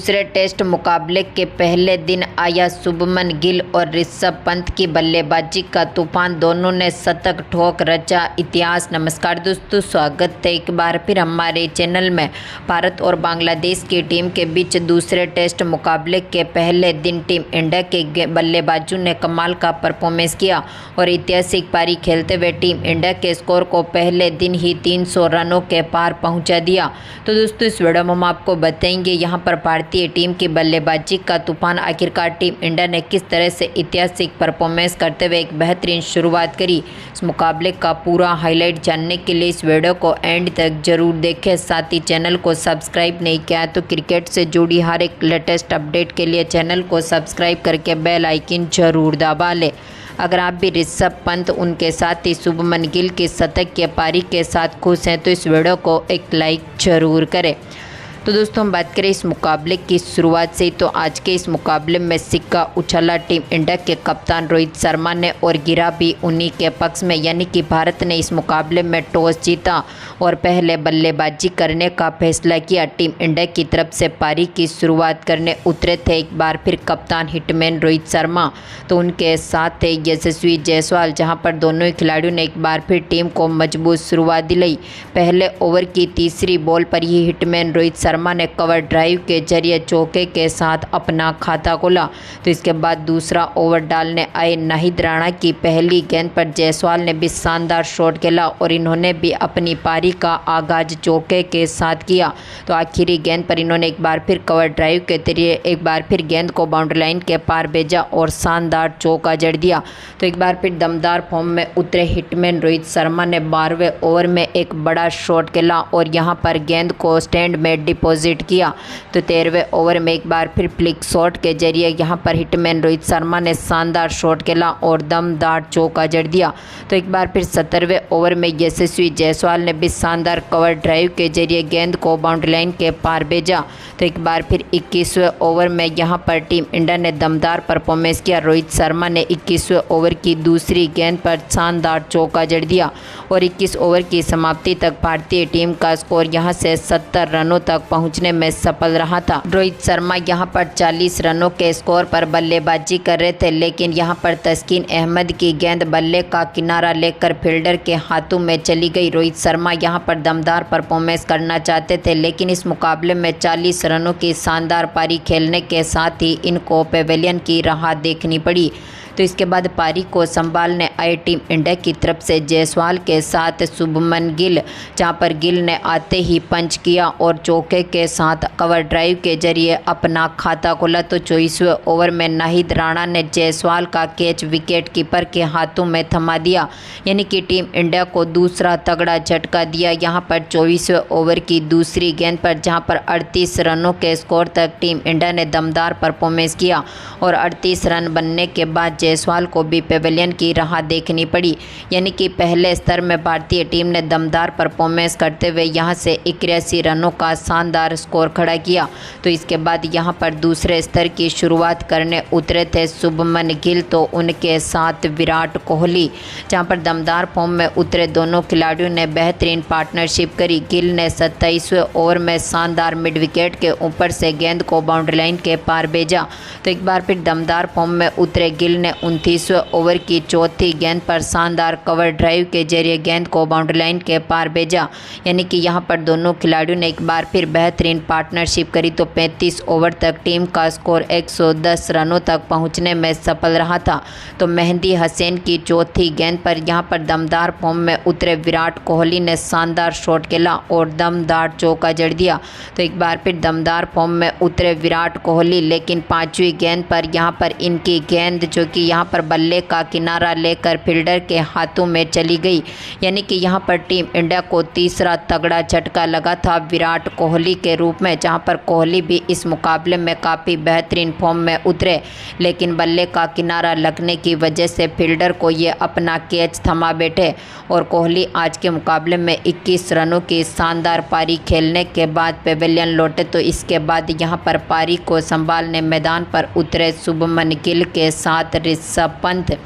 दूसरे टेस्ट मुकाबले के पहले दिन आया शुभमन गिल और ऋषभ पंत की बल्लेबाजी का तूफान। दोनों ने शतक ठोक रचा इतिहास। नमस्कार दोस्तों, स्वागत है एक बार फिर हमारे चैनल में। भारत और बांग्लादेश की टीम के बीच दूसरे टेस्ट मुकाबले के पहले दिन टीम इंडिया के बल्लेबाजों ने कमाल का परफॉर्मेंस किया और ऐतिहासिक पारी खेलते हुए टीम इंडिया के स्कोर को पहले दिन ही 300 रनों के पार पहुंचा दिया। तो दोस्तों, इस वीडियो में हम आपको बताएंगे यहाँ पर भारतीय टीम की बल्लेबाजी का तूफान। आखिरकार टीम इंडिया ने किस तरह से ऐतिहासिक परफॉर्मेंस करते हुए एक बेहतरीन शुरुआत करी। इस मुकाबले का पूरा हाईलाइट जानने के लिए इस वीडियो को एंड तक जरूर देखें। साथ ही चैनल को सब्सक्राइब नहीं किया तो क्रिकेट से जुड़ी हर एक लेटेस्ट अपडेट के लिए चैनल को सब्सक्राइब करके बेल आइकन जरूर दबा लें। अगर आप भी ऋषभ पंत उनके साथ ही शुभमन गिल की शतक के पारी के साथ खुश हैं तो इस वीडियो को एक लाइक जरूर करें। तो दोस्तों, हम बात करें इस मुकाबले की शुरुआत से ही, तो आज के इस मुकाबले में सिक्का उछाला टीम इंडिया के कप्तान रोहित शर्मा ने और गिरा भी उन्हीं के पक्ष में। यानी कि भारत ने इस मुकाबले में टॉस जीता और पहले बल्लेबाजी करने का फैसला किया। टीम इंडिया की तरफ से पारी की शुरुआत करने उतरे थे एक बार फिर कप्तान हिटमैन रोहित शर्मा, तो उनके साथ थे यशस्वी जायसवाल, जहां पर दोनों ही खिलाड़ियों ने एक बार फिर टीम को मजबूत शुरुआत दिलाई। पहले ओवर की तीसरी बॉल पर ही हिटमैन रोहित शर्मा ने कवर ड्राइव के जरिए चौके के साथ अपना खाता खोला। तो इसके बाद दूसरा ओवर डालने आए नाहिद राणा की पहली गेंद पर जायसवाल ने भी शानदार शॉट खेला और इन्होंने भी अपनी पारी का आगाज चौके के साथ किया। तो आखिरी गेंद पर इन्होंने एक बार फिर कवर ड्राइव के जरिए एक बार फिर गेंद को बाउंड्री लाइन के पार भेजा और शानदार चौका जड़ दिया। तो एक बार फिर दमदार फॉर्म में उतरे हिटमैन रोहित शर्मा ने 12वें ओवर में एक बड़ा शॉट खेला और यहां पर गेंद को स्टैंड में डिपॉजिट किया। तो 13वें ओवर में एक बार फिर फ्लिक शॉट के जरिए यहां पर हिटमैन रोहित शर्मा ने शानदार शॉट खेला और दमदार चौका जड़ दिया। तो एक बार फिर 17वें ओवर में यशस्वी जायसवाल ने भी शानदार कवर ड्राइव के जरिए गेंद को बाउंड्री लाइन के पार भेजा। तो एक बार फिर 21वें ओवर में यहां पर टीम इंडिया ने दमदार परफॉर्मेंस किया। रोहित शर्मा ने 21वें ओवर की दूसरी गेंद पर शानदार चौका जड़ दिया और 21 ओवर की समाप्ति तक भारतीय टीम का स्कोर यहां से 70 रनों तक पहुंचने में सफल रहा था। रोहित शर्मा यहां पर 40 रनों के स्कोर पर बल्लेबाजी कर रहे थे, लेकिन यहां पर तस्कीन अहमद की गेंद बल्ले का किनारा लेकर फील्डर के हाथों में चली गई। रोहित शर्मा यहां पर दमदार परफॉर्मेंस करना चाहते थे, लेकिन इस मुकाबले में 40 रनों की शानदार पारी खेलने के साथ ही इनको पेवेलियन की राह देखनी पड़ी। तो इसके बाद पारी को संभालने आए टीम इंडिया की तरफ से जायसवाल के साथ शुभमन गिल, जहां पर गिल ने आते ही पंच किया और चौके के साथ कवर ड्राइव के जरिए अपना खाता खोला। तो 24वें ओवर में नाहिद राणा ने जायसवाल का कैच विकेट कीपर के हाथों में थमा दिया, यानी कि टीम इंडिया को दूसरा तगड़ा झटका दिया। यहां पर 24वें ओवर की दूसरी गेंद पर जहां पर 38 रनों के स्कोर तक टीम इंडिया ने दमदार परफॉर्मेंस किया और 38 रन बनने के बाद जायसवाल को भी पेवेलियन की राह देखनी पड़ी। यानी कि पहले स्तर में भारतीय टीम ने दमदार परफॉर्मेंस करते हुए यहां से 81 रनों का शानदार स्कोर खड़ा किया। तो इसके बाद यहां पर दूसरे स्तर की शुरुआत करने उतरे थे शुभमन गिल, तो उनके साथ विराट कोहली, जहां पर दमदार फॉर्म में उतरे दोनों खिलाड़ियों ने बेहतरीन पार्टनरशिप करी। गिल ने 27वें ओवर में शानदार मिड विकेट के ऊपर से गेंद को बाउंड्री लाइन के पार भेजा। तो एक बार फिर दमदार फॉर्म में उतरे गिल ने 29वें ओवर की चौथी गेंद पर शानदार कवर ड्राइव के जरिए गेंद को बाउंड्री लाइन के पार भेजा। यानी कि यहां पर दोनों खिलाड़ियों ने एक बार फिर बेहतरीन पार्टनरशिप करी। तो 35 ओवर तक टीम का स्कोर 110 रनों तक पहुंचने में सफल रहा था। तो मेहंदी हसन की चौथी गेंद पर यहां पर दमदार फॉर्म में उतरे विराट कोहली ने शानदार शॉट खेला और दमदार चौका जड़ दिया। तो एक बार फिर दमदार फॉर्म में उतरे विराट कोहली, लेकिन 5वीं गेंद पर यहां पर इनकी गेंद जो कि यहां पर बल्ले का किनारा लेकर फील्डर के हाथों में चली गई। यानी कि यहां पर टीम इंडिया को तीसरा तगड़ा झटका लगा था विराट कोहली के रूप में, जहां पर कोहली भी इस मुकाबले में काफ़ी बेहतरीन फॉर्म में उतरे, लेकिन बल्ले का किनारा लगने की वजह से फील्डर को ये अपना कैच थमा बैठे और कोहली आज के मुकाबले में 21 रनों की शानदार पारी खेलने के बाद पेवेलियन लौटे। तो इसके बाद यहां पर पारी को संभालने मैदान पर उतरे शुभमन गिल के साथ ऋषभ पंत,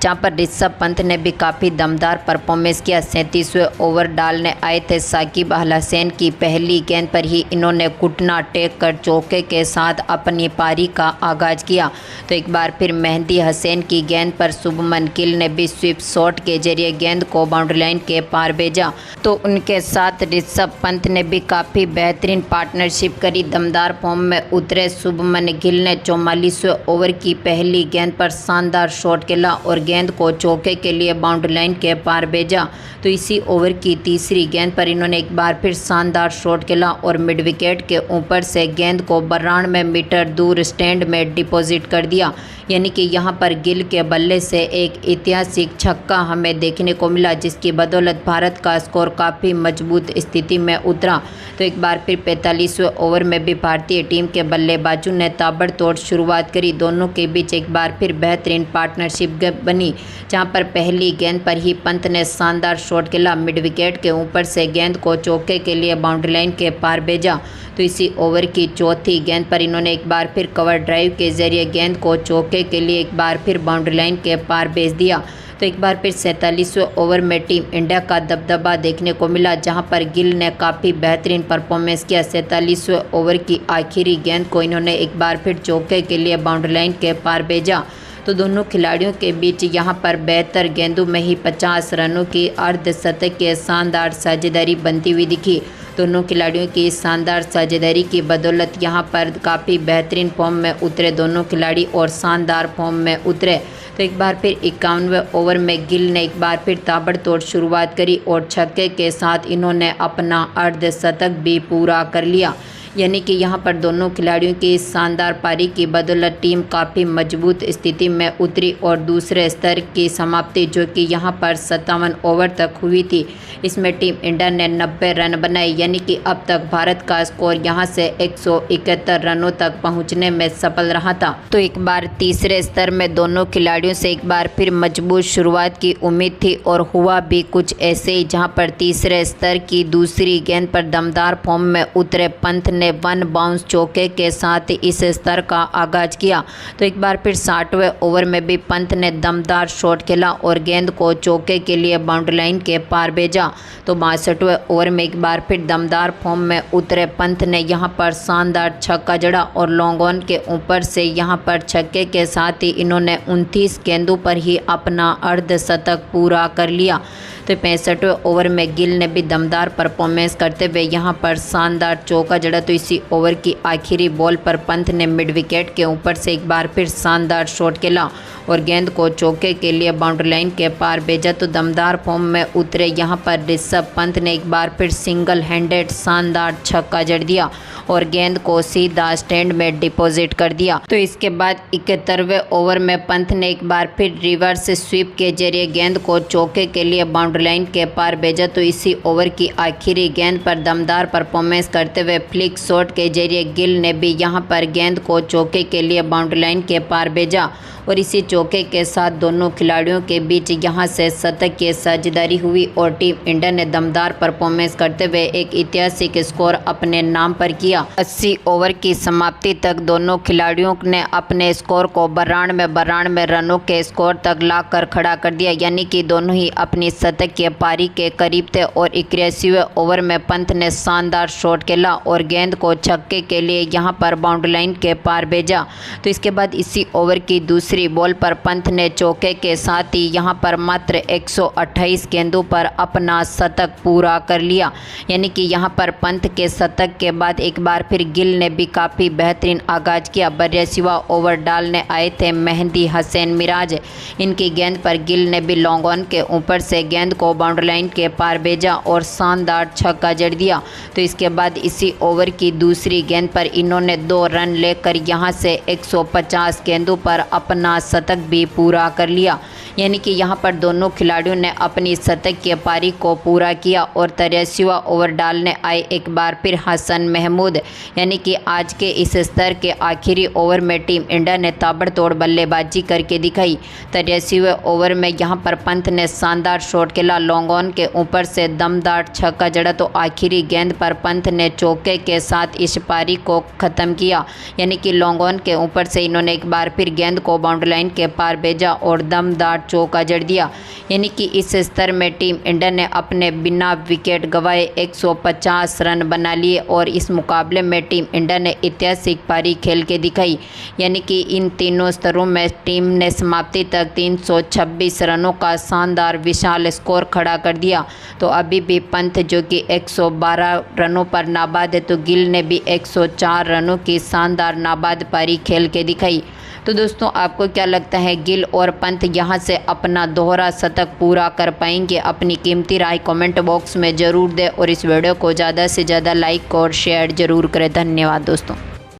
जहां पर ऋषभ पंत ने भी काफ़ी दमदार परफॉर्मेंस किया। 37वें ओवर डालने आए थे साकिब अल हसैन की पहली गेंद पर ही इन्होंने घुटना टेक कर चौके के साथ अपनी पारी का आगाज किया। तो एक बार फिर मेहंदी हसैन की गेंद पर शुभमन गिल ने भी स्वीप शॉट के जरिए गेंद को बाउंड्री लाइन के पार भेजा। तो उनके साथ ऋषभ पंत ने भी काफ़ी बेहतरीन पार्टनरशिप करी। दमदार फॉर्म में उतरे शुभमन गिल ने 44वें ओवर की पहली गेंद पर शानदार शॉट खेला और गेंद को चौके के लिए बाउंड्री लाइन के पार भेजा। तो इसी ओवर की तीसरी गेंद पर इन्होंने एक बार फिर शानदार शॉट खेला और मिड विकेट के ऊपर से गेंद को 92 मीटर दूर स्टैंड में डिपॉजिट कर दिया। यानी कि यहाँ पर गिल के बल्ले से एक ऐतिहासिक छक्का हमें देखने को मिला, जिसकी बदौलत भारत का स्कोर काफ़ी मजबूत स्थिति में उतरा। तो एक बार फिर 45वें ओवर में भी भारतीय टीम के बल्लेबाजों ने ताबड़तोड़ शुरुआत करी। दोनों के बीच एक बार फिर बेहतरीन पार्टनरशिप बनी, जहां पर पहली गेंद पर ही पंत ने शानदार शॉट खेला। मिड विकेट के ऊपर से गेंद को चौके के लिए बाउंड्री लाइन के पार भेजा। तो इसी ओवर की चौथी गेंद पर इन्होंने एक बार फिर कवर ड्राइव के जरिए गेंद को चौके के लिए एक बार फिर बाउंड्री लाइन के पार भेज दिया। तो एक बार फिर 47वें ओवर में टीम इंडिया का दबदबा देखने को मिला, जहां पर गिल ने काफ़ी बेहतरीन परफॉर्मेंस किया। 47वें ओवर की आखिरी गेंद को इन्होंने एक बार फिर चौके के लिए बाउंड्री लाइन के पार भेजा। तो दोनों खिलाड़ियों के बीच यहां पर बेहतर गेंदों में ही 50 रनों की अर्धशतकीय शानदार साझेदारी बनती हुई दिखी। दोनों खिलाड़ियों की शानदार साझेदारी की बदौलत यहां पर काफ़ी बेहतरीन फॉर्म में उतरे दोनों खिलाड़ी और शानदार फॉर्म में उतरे। तो एक बार फिर 51वें ओवर में गिल ने एक बार फिर ताबड़तोड़ शुरुआत करी और छक्के के साथ इन्होंने अपना अर्धशतक भी पूरा कर लिया। यानी कि यहां पर दोनों खिलाड़ियों की शानदार पारी की बदौलत टीम काफ़ी मजबूत स्थिति में उतरी और दूसरे स्तर की समाप्ति जो कि यहां पर 57 ओवर तक हुई थी, इसमें टीम इंडिया ने 90 रन बनाए। यानी कि अब तक भारत का स्कोर यहां से 171 रनों तक पहुंचने में सफल रहा था। तो एक बार तीसरे स्तर में दोनों खिलाड़ियों से एक बार फिर मजबूत शुरुआत की उम्मीद थी और हुआ भी कुछ ऐसे ही, जहां पर तीसरे स्तर की दूसरी गेंद पर दमदार फॉर्म में उतरे पंत ने वन बाउंस चौके के साथ इस स्तर का आगाज किया। तो एक बार फिर 60वें ओवर में भी पंत ने दमदार शॉट खेला और गेंद को चौके के लिए बाउंड्री लाइन के पार भेजा। तो 62वें ओवर में एक बार फिर दमदार फॉर्म में उतरे पंत ने यहां पर शानदार छक्का जड़ा और लॉन्ग ऑन के ऊपर से यहां पर छक्के के साथ ही इन्होंने 29 गेंदों पर ही अपना अर्धशतक पूरा कर लिया। तो 65वें ओवर में गिल ने भी दमदार परफॉर्मेंस करते हुए यहां पर शानदार चौका जड़ा। तो इसी ओवर की आखिरी बॉल पर पंत ने मिड विकेट के ऊपर से एक बार फिर शानदार शॉट खेला और गेंद को चौके के लिए बाउंड्री लाइन के पार भेजा। तो दमदार फॉर्म में उतरे यहां पर ऋषभ पंत ने एक बार फिर सिंगल हैंडेड शानदार छक्का जड़ दिया और गेंद को सीधा स्टैंड में डिपॉजिट कर दिया। तो इसके बाद 71वें ओवर में पंत ने एक बार फिर रिवर्स स्वीप के जरिए गेंद को चौके के लिए बाउंड्री लाइन के पार भेजा। तो इसी ओवर की आखिरी गेंद पर दमदार परफॉर्मेंस करते हुए फ्लिक शॉट के जरिए गिल ने भी यहां पर गेंद को चौके के लिए बाउंड्री लाइन के पार भेजा और इसी चौके के साथ दोनों खिलाड़ियों के बीच यहां से शतक की साझेदारी हुई और टीम इंडिया ने दमदार परफॉर्मेंस करते हुए एक ऐतिहासिक स्कोर अपने नाम पर किया। 80 ओवर की समाप्ति तक दोनों खिलाड़ियों ने अपने स्कोर को 92 रनों के स्कोर तक लाकर खड़ा कर दिया। यानी कि दोनों ही अपनी शतक की पारी के करीब थे और 81वें ओवर में पंत ने शानदार शॉट खेला और गेंद को छक्के के लिए यहां पर बाउंड्री लाइन के पार भेजा। तो इसके बाद इसी ओवर की दूसरी बॉल पर पंत ने चौके के साथ ही यहां पर मात्र 128 गेंदों पर अपना शतक पूरा कर लिया। यानी कि यहां पर पंत के शतक के बाद एक बार फिर गिल ने भी काफ़ी बेहतरीन आगाज किया। 82वां ओवर डालने आए थे मेहंदी हसैन मिराज। इनकी गेंद पर गिल ने भी लॉन्ग ऑन के ऊपर से गेंद को बाउंड्री लाइन के पार भेजा और शानदार छक्का जड़ दिया। तो इसके बाद इसी ओवर की दूसरी गेंद पर इन्होंने 2 रन लेकर यहां से 150 गेंदों पर अपना शतक भी पूरा कर लिया। यानी कि यहां पर दोनों खिलाड़ियों ने अपनी शतक की पारी को पूरा किया और 83वां ओवर डालने आए एक बार फिर हसन महमूद। यानी कि आज के इस स्तर के आखिरी ओवर में टीम इंडिया ने ताबड़तोड़ बल्लेबाजी करके दिखाई। 83वें ओवर में यहां पर पंत ने शानदार शॉट अकेला लोंगोन के ऊपर से दमदार छक्का जड़ा तो आखिरी गेंद पर पंत ने चौके के साथ इस पारी को ख़त्म किया। यानी कि लोंगोन के ऊपर से इन्होंने एक बार फिर गेंद को बाउंड्री लाइन के पार भेजा और दमदार चौका जड़ दिया। यानी कि इस स्तर में टीम इंडिया ने अपने बिना विकेट गंवाए 150 रन बना लिए और इस मुकाबले में टीम इंडिया ने ऐतिहासिक पारी खेल के दिखाई। यानी कि इन तीनों स्तरों में टीम ने समाप्ति तक 326 रनों का शानदार विशाल स्कोर खड़ा कर दिया। तो अभी भी पंत जो कि 112 रनों पर नाबाद है, तो गिल ने भी 104 रनों की शानदार नाबाद पारी खेल के दिखाई। तो दोस्तों, आपको क्या लगता है, गिल और पंत यहां से अपना दोहरा शतक पूरा कर पाएंगे? अपनी कीमती राय कमेंट बॉक्स में ज़रूर दें और इस वीडियो को ज़्यादा से ज़्यादा लाइक और शेयर ज़रूर करें। धन्यवाद दोस्तों।